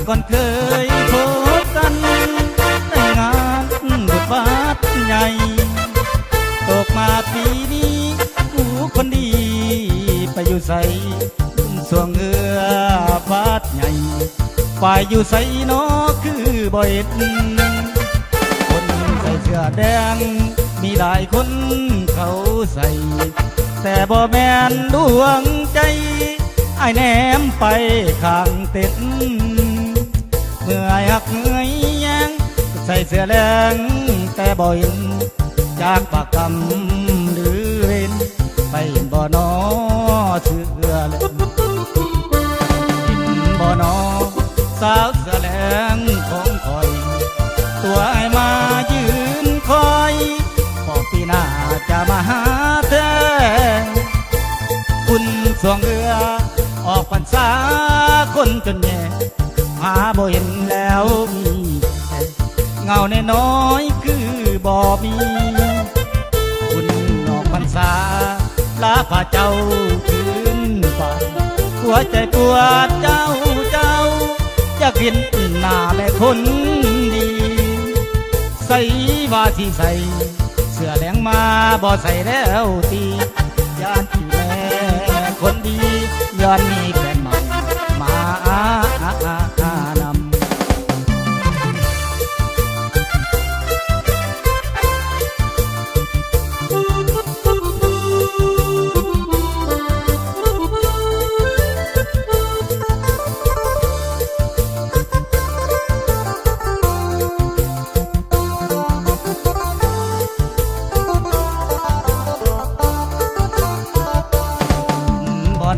ก่อนเคยพบกันในงานบุญวัดใหญ่ตกมาปีนี้กูคนดีไปอยู่ใสสวงเงือวัดใหญ่ฝ่ายอยู่ใสนอคือบ่เห็นคนใส่เสื้อแดงมีหลายคนเขาใส่แต่บ่แม่นดวงใจไอ้แนมไปข้างเต็นเมื่อหักเมื่อยแยงใส่เสื้อแดงแต่บ่เห็นจากปากกำหรือเว้นไปเห็นบ่นอเสื้อแดงเห็นบ่นอสาวเสื้อแดงของคอยตัวไอ้มายืนคอยบอกปีหน้าจะมาหาเธอคุณสวงเรือออกพรรษาคนจนแย่หาบ่เห็นแล้วมีเงาในน้อยคือบ่มีคุณออกพรรษาลาฝ่าเจ้าคืนป่าหัวใจปวดเจ้าอยากเห็นหน้าแม่คนดีใส่ว่าที่ใส่เสื้อแดงมาบ่ใส่แล้วตีย่านที่แม่คนดีย้อนมีแฟนใหม่มานำ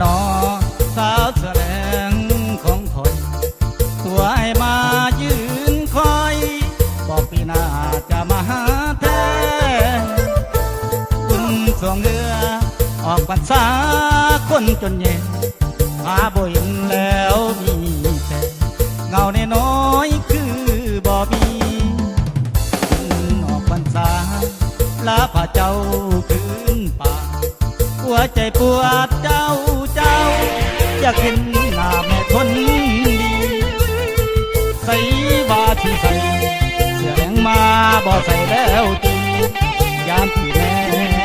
นอสาวแสดงของคอยตัวไอ้มายืนคอยบอกปีหน้าจะมาหาแท้คุณสวงเรือออกพรรษาคนจนเย็นหาบ่เห็นแล้วมีแต่เงาในน้อยคือบ่มีคุณออกพรรษาลาพาเจ้าคืนป่าหัวใจปวดเจ้าอยากเห็นหน้าแม่คนดีใส่บาที่ใส่เสื้อแดงมาบ่ใส่แล้วตียามที่แม่